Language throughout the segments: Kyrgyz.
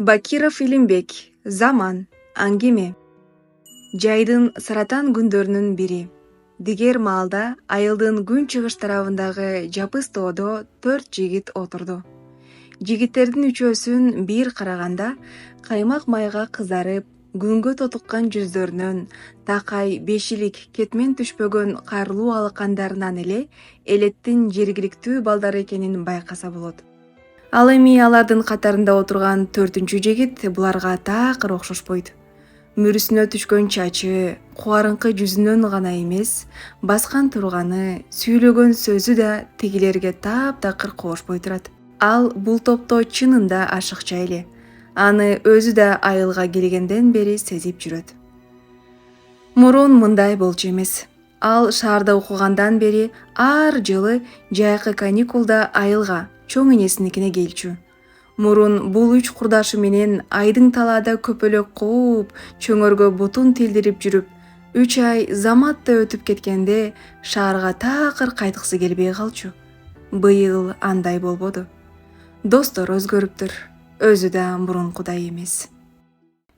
Бакиров Илимбек. Заман. Аңгеме. Жайдын саратан күндөрүнүн бири. Дигер маалда айылдын күн чыгыш тарабындагы жапыс тоодо 4 жигит отурду. Жигиттердин үчөөсүн бир караганда каймак майга кызарып, күнгө тотуккан жүздөрүнөн такай бешилик кетмен түшпөгөн карлуу алакандарынан эле элеттин жергиликтүү балдар экенин байкаса болот. Ал эми алардын катарында отурган 4-чү жигит буларга такыр окшошпойт. Мүрүсүнө түшкөн чачы, кубарыңкы жүзүнөн гана эмес, баскан турганы, сүйлөгөн сөзү да тигилерге таптакыр кошпой турат. Ал бул топто чынында ашыкча эле. Аны өзү да айылга келгенден бери сезип жүрөт. Мурун мындай болчу эмес. Ал шаарда окугандан бери ар жылы жайкы каникулда айылга, чоң энесиникине келчү. Мурун бул 3 курдашы менен айдың талаада көпөлөк кууп, чөңөргө бутун телдирип жүрүп, 3 ай заматтай өтүп кеткенде шаарга такыр кайткысы келбей калчу. Быйыл андай болбоду. Достор өзгөрүптүр, өзү да мурункудай эмес.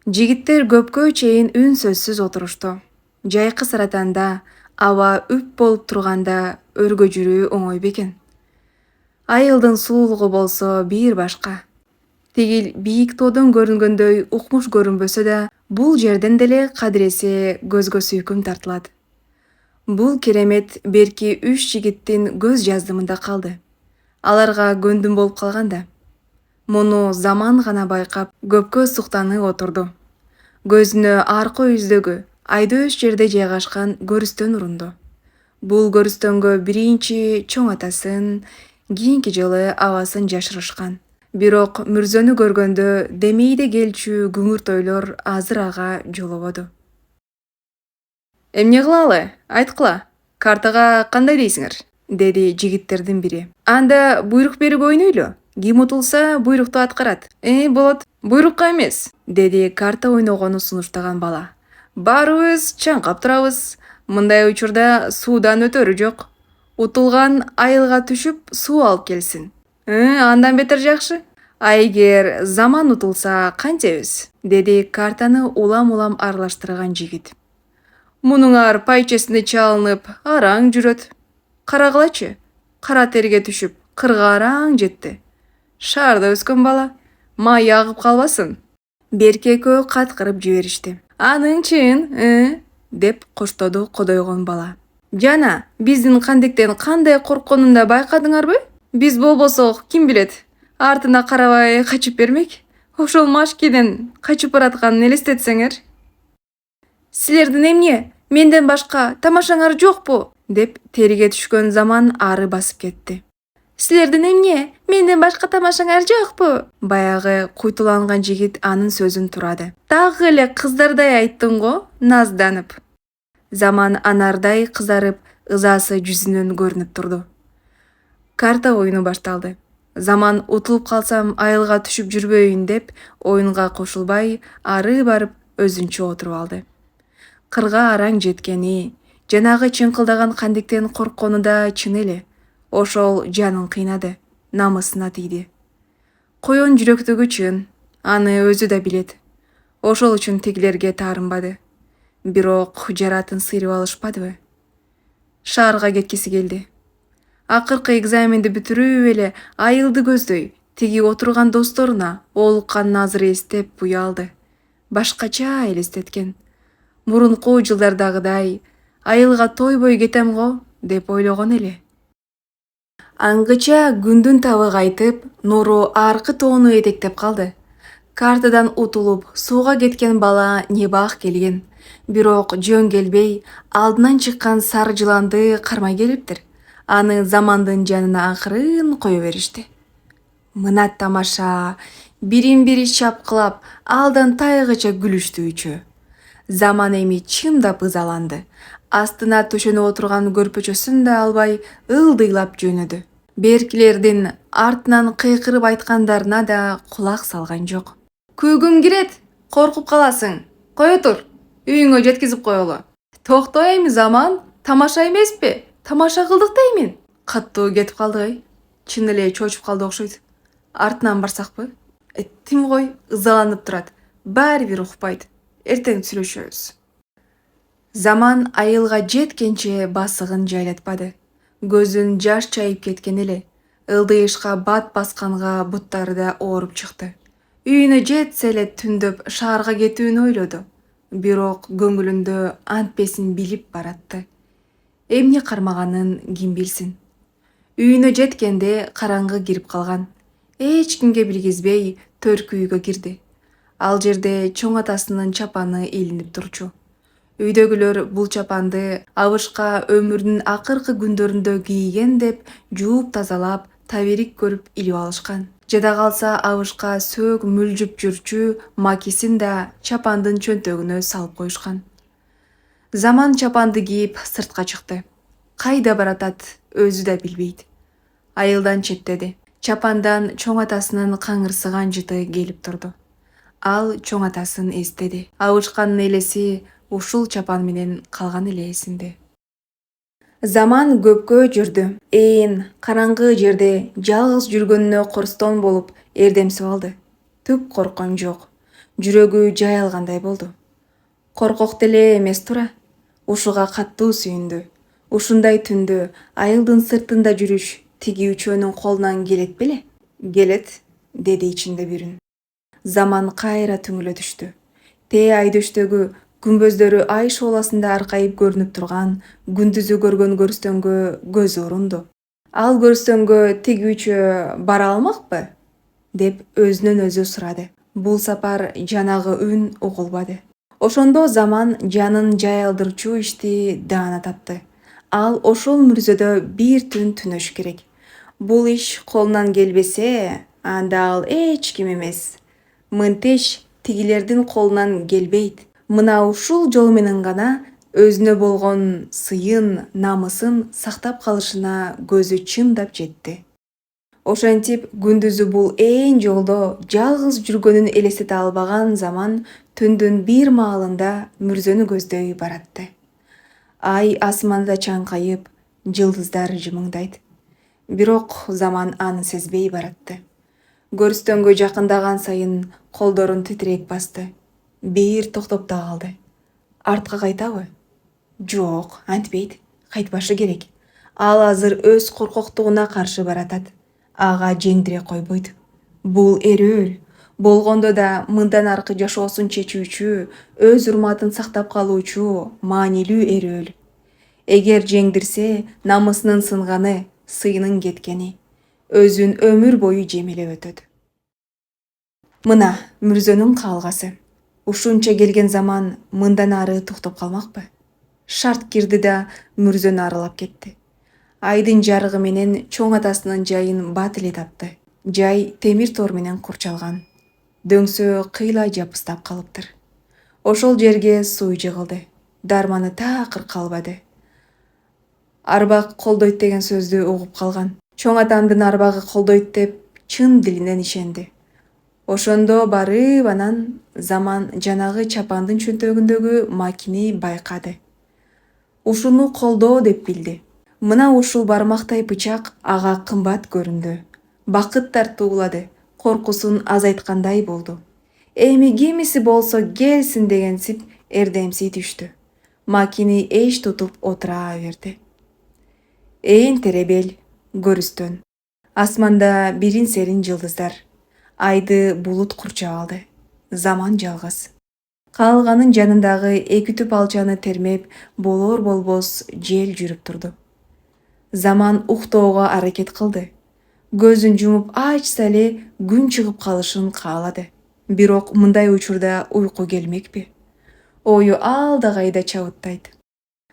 Жигиттер көпкө чейин үн сөзсүз отурушту. Жайкы саратанда аба үп болуп турганда өргө жүрүү оңой бекен. Айылдын суулугу болсо бир башка. Тигил бийик тоодон көрүнгөндөй укмуш көрүнбөсө да, бул жерден деле кадыресе көзгө сүйкүм тартылат. Бул керемет берки 3 жигиттин көз жаздымында калды. Аларга көндүм болуп калганда. Муну заман гана байкап, көпкө суктанып отурду. Көзүнө аркы үздөгү, айдөш жерде жайгашкан көрүстөн урунду. Бул көрүстөнгө биринчи чоң атасын, кийинки жылы абасын жашырышкан. Бирок мүрзөнү көргөндө демейде келчү күңүрт ойлор азыр ага жолободу. Эмне кылалы? Айткыла. Картага кандай дейсиңер? Деди жигиттердин бири. Анда буйрук берип ойнойлу. Ким утулса буйрукту аткарат. Болот. Буйрукка эмес, деди карта ойногону сунуштаган бала. Баарыбыз чаңкап турабыз. Мындай учурда суудан өтөрү жок. Утулган айылга түшүп суу алып келсин. Андан бетер жакшы. А эгер заман утулса кантебиз? Деди картаны улам-улам аралаштырган жигит. Мунуңар пайчесине чалынып, араң жүрөт. Карагылачы, кара терге түшүп, кырга араң жетти. Шаарда өскөн бала, май агып калбасын. Берки экөө каткырып жиберишти. Аның чын, деп коштоду кодойгон бала. Жана, биздин кандектен кандай коркконун да байкадыңарбы? Биз болбосок, ким билет? Артына карабай качып бермек. Ошол Машкеден качып баратканын элестетсеңер. Силердин эмне? Менден башка тамашаңар жокпу? Деп терге түшкөн заман ары басып кетти. Силердин эмне? Менден башка тамашаңар жокпу? Баягы куйтуланган жигит анын сөзүн турады. Дагы эле кыздардай айттың го, назданып. Заман анардай кызарып, ызасы жүзүнөн көрүнүп турду. Карта оюну башталды. Заман утулуп калсам айылга түшүп жүрбөйүн деп оюнга кошулбай, ары барып өзүнчө отуруп алды. Кырга араң жеткени, жанагы чыңкылдаган кандектен корккону да чын эле. Ошол жанын кыйнады, намысына тийди. Коен жүрөктүгү чын, аны өзү да билет. Ошол үчүн тигилерге таарынбады. Бирок жаратын сыйрып алышпадыбы? Шаарга кеткиси келди. Акыркы экзаменди бүтүрүп эле айылды көздөй, тиги отурган досторуна оолукканын азыр эстеп уялды. Башкача элестеткен. Мурунку жылдардагыдай айылга тойбой кетем го деп ойлогон эле. Аңгыча күндүн табы кайтып, нуру аркы тоону этектеп калды. Картадан утулуп, сууга кеткен бала небак келген. Бирок жөн келбей, алдынан чыккан сары жыланды кармай келиптир. Аны замандын жанына акырын кое беришти. Мына тамаша, бирин-бири чапкылап, алдан тайгыча күлүштү үчөө. Заман эми чындап ызаланды. Астына төшөнүп отурган көрпөчөсүн да албай, ылдыйлап жөнөдү. Беркилердин артынан кыйкырып айткандарына да кулак салган жок. Күйгүм кирет, коркуп каласың. Кое тур, үйүңө жеткизип коелу. Токто эми заман, тамаша эмеспи? Тамаша кылдык деймин. Каттуу кетип калдык. Чын эле чочуп калды окшойт. Артынан барсакпы? Тим ғой, ызаланып турат. Баары бир укпайт. Эртең сүйлөшөбүз. Заман айылга жеткенче басыгын жайлатпады. Көзүн жаш чайып кеткен эле. Ылдыйышка бат басканга буттары да ооруп чыкты. Үйүнө жетсе эле түндөп шаарга кетүүнү ойлоду. Бирок көңүлүндө антпесин билип баратты. Эмне кармаганын ким билсин. Үйүнө жеткенде караңгы кирип калган. Эч кимге билгизбей төркү үйгө кирди. Ал жерде чоң атасынын чапаны илинип турчу. Үйдөгүлөр бул чапанды абышка өмүрүнүн акыркы күндөрүндө кийген деп жууп тазалап, таберик көрүп илип алышкан. Жада калса абышка сөөк мүлжүп жүрчү макисин да чапандын чөнтөгүнө салып коюшкан. Заман чапанды кийип сыртка чыкты. Кайда баратат өзү да билбейт. Айылдан четтеди. Чапандан чоң атасынын каңырсыган жыты келип турду. Ал чоң атасын эстеди. Абышканын элеси ушул чапан менен калган эле эсинде. Заман көпкө жүрдү. Караңгы жерде жалгыз жүргөнүнө корстон болуп эрдемсип алды. Түк корккон жок. Жүрөгү жай алгандай болду. Коркок деле эмес тура. Ушуга каттуу сүйүндү. Ушундай түндө айылдын сыртында жүрүш тиги үчөөнүн колунан келет беле? Келет, деди ичинде бир үн. Заман кайра түңүлө түштү. Айдөштөгү күмбөздөрү ай шооласында аркайып көрүнүп турган күндүзү көргөн көрстөнгө көзү урунду. Ал көрстөнгө тиги үчөө бара алмакпы? Деп өзүнөн өзү сурады. Бул сапар жанагы үн угулбады. Ошондо Заман жанын жай алдырчу ишти даана тапты. Ал ошол мүрзөдө бир түн түнөш керек. Бул иш колунан келбесе, анда ал эч ким эмес. Мынтеш тигилердин колунан келбейт. Мына ушул жол менен гана өзүнө болгон сыйын, намысын сактап калышына көзү чындап жетти. Ошентип күндүзү бул жолдо жалгыз жүргөнүн элестете албаган Заман түндүн бир маалында мүрзөнү көздөй баратты. Ай асманда чаңкайып, жылдыздар жымыңдайт. Бирок Заман аны сезбей баратты. Көрстөнгө жакындаган сайын колдорун титирейип басты. Бир токтоп да калды. Артка кайтабы? Жок, антпейт. Кайтпашы керек. Ал азыр өз коркоктугуна каршы баратат. Ага жеңдире койбойт. Бул эрөөл. Болгондо да мындан аркы жашоосун чечүүчү, өз урматын сактап калуучу маанилүү эрөөл. Эгер жеңдирсе, намысынын сынганы, сыйынын кеткени, өзүн өмүр бою жемелеп өтөт. Мына мүрзөнүн каалгасы. Ушунча келген Заман мындан ары токтоп калмакпы? Шарт кирди да мүрзөнү аралап кетти. Айдын жарыгы менен чоң атасынын жайын бат эле тапты. Жай темир тор менен курчалган. Дөңсөө кыйла жапыстап калыптыр. Ошол жерге суу жыгылды. Дарманы такыр калбады. Арбак колдойт деген сөздү угуп калган. Чоң атамдын арбагы колдойт деп чын дилинен ишенди. Ошондо барып анан Заман жанагы чапандын чөнтөгүндөгү макини байкады. Ушуну колдоо деп билди. Мына ушул бармактай бычак ага кымбат көрүндү. Бакыт тартуулады, коркусун азайткандай болду. Эми кимиси болсо келсин дегенсип эрдемси түштү. Макини эч тутуп отура берди. Теребел, көрүстөн. Асманда бирин серин жылдыздар. Айды булут курчап алды. Заман жалгыз. Каалганын жанындагы эки түп алчаны термеп, болор болбос жел жүрүп турду. Заман уктоого аракет кылды. Көзүн жумуп ачса эле күн чыгып калышын каалады. Бирок мындай учурда уйку келмекпи? Ою алда кайда чабыттайт.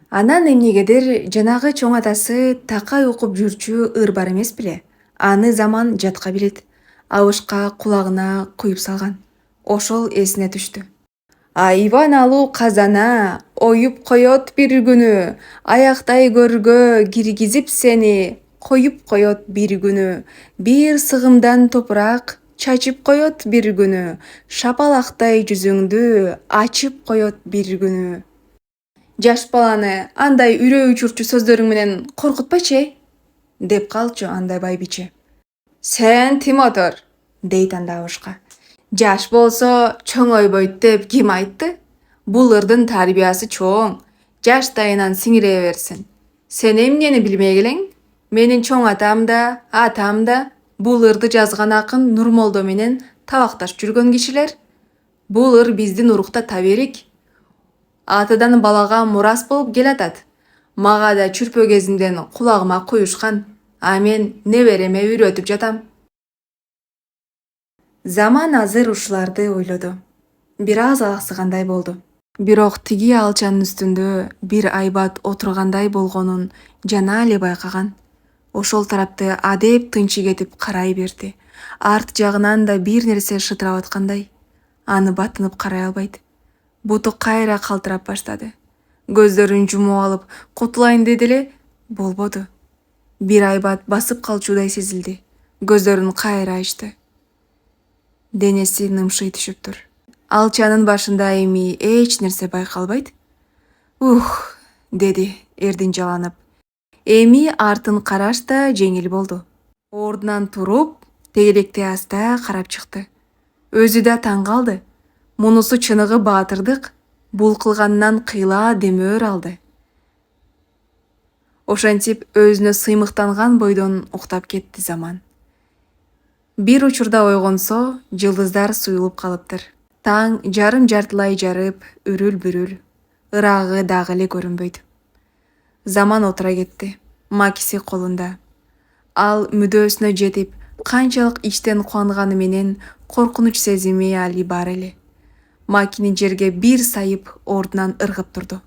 Анан эмнегедир жанагы чоң атасы такай окуп жүрчү ыр бар эмес беле? Аны Заман жатка билет. Абышка кулагына куюп салган. Ошол эсине түштү. Айван алуу казана оюп коет бир күнү, аяктай көргө киргизип сени коюп коет бир күнү, бир сыгымдан топурак чачып коет бир күнү, шапалактай жүзүңдү ачып коет бир күнү. Жаш баланы андай үрөө учурчу сөздөрүң менен коркутпачы, деп калчу андай байбиче. Сен тим отур, дейт анда абышка. Жаш болсо чоңойбойт деп ким айтты? Бул ырдын тарбиясы чоң. Жаштайынан сиңире берсин. Сен эмнени билмек элең? Менин чоң атам да бул ырды жазган акын Нурмолдо менен табакташ жүргөн кишилер. Бул ыр биздин урукта таберик. Атадан балага мурас болуп келатат. Мага да чүрпө кезимден кулагыма куюшкан. А мен небереме үйрөтүп жатам. Заман азыр ушуларды ойлоду. Бир аз алаксыгандай болду. Бирок тиги алчанын үстүндө бир айбат отургандай болгонун жана эле байкаган. Ошол тарапты адеп тынчы кетип карай берди. Арт жагынан да бир нерсе шытырап аткандай. Аны батынып карай албайт. Буту кайра калтырап баштады. Көздөрүн жумуп алып кутулайын деди эле, болбоду. Бир айбат басып калчудай сезилди. Көздөрүн кайра ачты. Денеси нымшый түшүптүр. Алчанын башында эми эч нерсе байкалбайт. Ух, деди эрдин жаланып. Эми артын караш да жеңил болду. Ордунан туруп, тегеректи аста карап чыкты. Өзү да таң калды. Мунусу чыныгы баатырдык, бул кылганынан кыйла демөөр алды. Ошентип өзүнө сыймыктанган бойдон уктап кетти Заман. Бир учурда ойгонсо, жылдыздар суюлуп калыптыр. Таң жарым-жартылай жарып, үрүл-бүрүл. Ырагы дагы эле көрүнбөйт. Заман отура кетти, макиси колунда. Ал мүдөөсүнө жетип, канчалык ичтен кубанганы менен коркунуч сезими али бар эле. Макини жерге бир сайып, ордунан ыргып турду.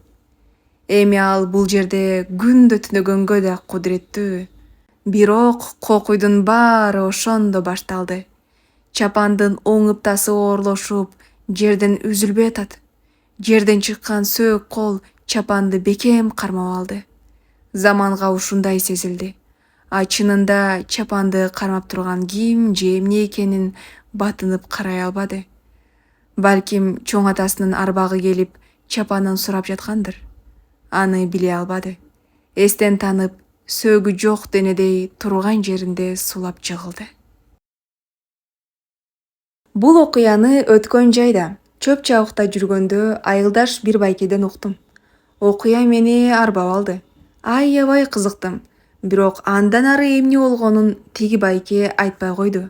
Эми ал бул жерде күндө түнөгөнгө да кудуреттүү. Бирок кокуйдун баары ошондо башталды. Чапандын оң ыптасы оорлошуп, жерден үзүлбөй атат. Жерден чыккан сөөк кол чапанды бекем кармап алды. Заманга ушундай сезилди. А чынында чапанды кармап турган ким же эмне экенин батынып карай албады. Балким чоң атасынын арбагы келип, чапанын сурап жаткандыр. Аны биле албады. Эстен танып, сөөгү жок денедей турган жеринде сулап жыгылды. Бул окуяны өткөн жайда, чөп чабыкта жүргөндө айылдаш бир байкеден уктум. Окуя мени арбап алды. Аябай кызыктым. Бирок андан ары эмне болгонун тиги байке айтпай койду.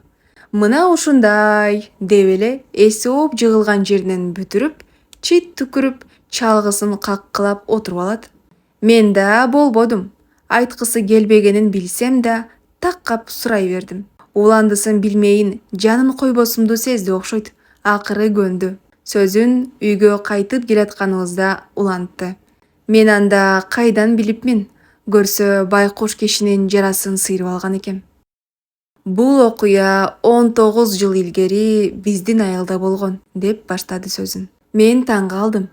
Мына ушундай деп эле эси ооп жыгылган жеринен бүтүрүп, чит түкүрүп, чалгысын каккылап отуруп алат. Мен да болбодум. Айткысы келбегенин билсем да, таккап сурай бердим. Уландысын билмейин, жанын койбосумду сезди окшойт. Акыры көндү. Сөзүн үйгө кайтып келатканыбызда улантты. Мен анда кайдан билипмин? Көрсө байкуш кишинин жарасын сыйрып алган экем. Бул окуя 19 жыл илгери биздин айылда болгон, деп баштады сөзүн. Мен таң калдым.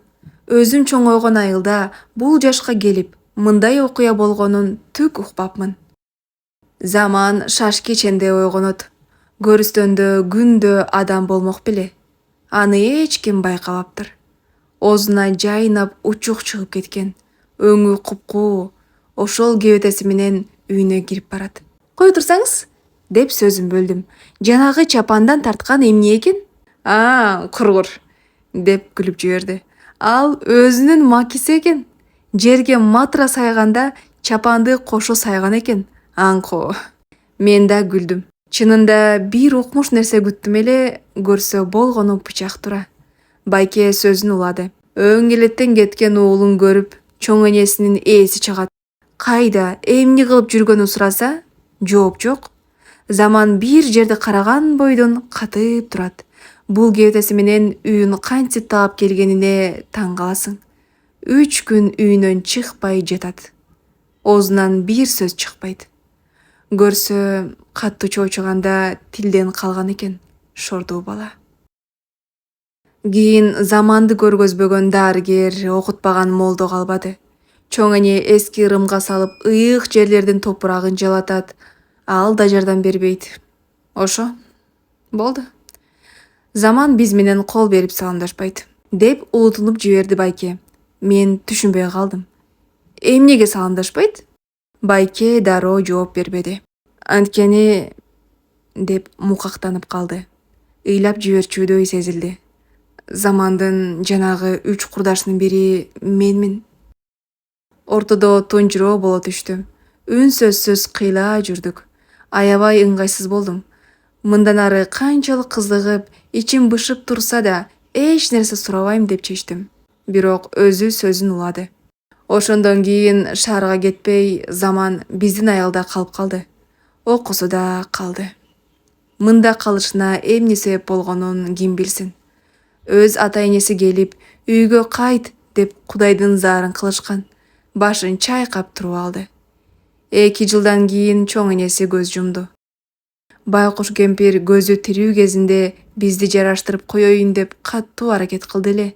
Өзүм чоңойгон айылда бул жашка келип, мындай окуя болгонун түк укпапмын. Заман шаш кеченде ойгонот. Көрүстөндө күндө адам болмок беле. Аны эч ким байкабаптыр. Оозуна жайнап учук чыгып кеткен. Өңү купкуу. Ошол кебетеси менен үйүнө кирип барат. Кой турсаңыз, деп сөзүн бөлдүм. Жанагы чапандан тарткан эмне экен? Кургур, деп күлүп жиберди. Ал өзүнүн макиси экен. Жерге матра сайганда чапанды кошо сайган экен. Аңко. Мен да күлдүм. Чынында бир укмуш нерсе күттүм эле, көрсө болгону бычак тура. Байке сөзүн улады. Өң элеттен кеткен уулун көрүп, чоң энесинин ээси чыгат. Кайда, эмне кылып жүргөнүн сураса, жооп жок. Заман бир жерди караган бойдон катып турат. Бул кебетеси менен үйүн кантип таап келгенине таң каласың. 3 күн үйүнөн чыкпай жатат. Оозунан бир сөз чыкпайт. Көрсө, катты чоочуганда тилден калган экен, шордуу бала. Кийин Заманды көргөзбөгөн дарыгер, окутпаган молдо калбады. Чоң эне эски ырымга салып, ыйык жерлердин топурагын жалатат. Ал да жардам бербейт. Ошо, болду. Заман биз менен кол берип саламдашпайт, деп улутунуп жиберди байке. Мен түшүнбөй калдым. Эмнеге саламдашпайт? Байке дароо жооп бербеди. Анткени, деп мукактанып калды. ыйлап жиберчүдөй сезилди. Замандын жанагы 3 курдашынын бири менмин. Ортодо тунжуроо боло түштү. Үн сөзсүз кыйла жүрдүк. Аябай ыңгайсыз болдум. Мындан ары канчалык кызыгып, ичим бышып турса да, эч нерсе сурабайм деп чечтим. Бирок өзү сөзүн улады. Ошондон кийин шаарга кетпей, Заман биздин аялда калып калды. Окусу да калды. Мында калышына эмне себеп болгонун ким билсин. Өз ата-энеси келип, үйгө кайт деп Кудайдын заарын кылышкан. Башын чайкап туруп алды. 2 жылдан кийин чоң энеси көз жумду. Байкуш кемпир көзү тирүү кезинде бизди жараштырып коеюн деп каттуу аракет кылды эле.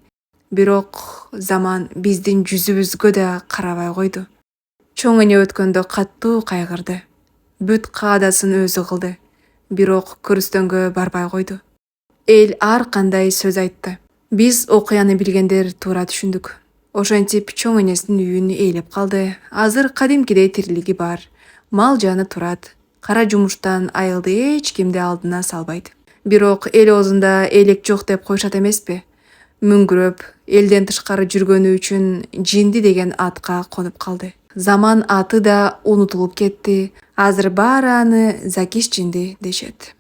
Бирок Заман биздин жүзүбүзгө да карабай койду. Чоң эне өткөндө каттуу кайгырды. Бүт каадасын өзү кылды. Бирок көрүстөнгө барбай койду. Эл ар кандай сөз айтты. Биз окуяны билгендер туура түшүндүк. Ошентип чоң энесинин үйүн ээлеп калды. Азыр кадимкидей тирилиги бар. Мал жаны турат. Кара жумуштан айылды эч кимди алдына салбайт. Бирок эл оозунда элек жок деп коюшат эмеспи? Мүңгүрөп, элден тышкары жүргөнү үчүн Жинди деген атка конуп калды. Заман аты да унутулуп кетти. Азыр баары аны Закиш Жинди дешет.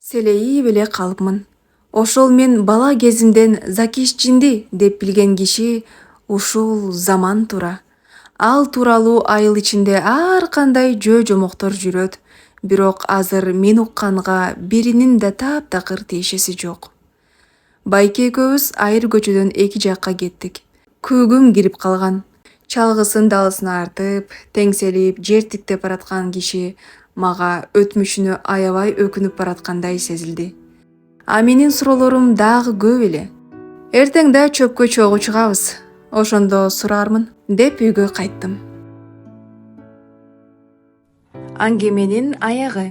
Селейип эле калыпмын. Ошол мен бала кезимден Закиш Жинди деп билген киши ушул Заман туура. Ал тууралуу айыл ичинде ар кандай жөө-жомоктор жүрөт. Бирок азыр мен укканга биринин да таптакыр тиешеси жок. Байке экөөбүз айыр көчөдөн 2 жакка кеттик. Күүгүм кирип калган. Чалгысын далысына артып, теңселип, жер тиктеп бараткан киши мага өтмүшүнө аябай өкүнүп бараткандай сезилди. А менин суроолорум дагы көп эле. Эртең да чөпкө чогуу чыгабыз. Ошондо сураармын деп үйгө кайттым. Аңгеменин аягы.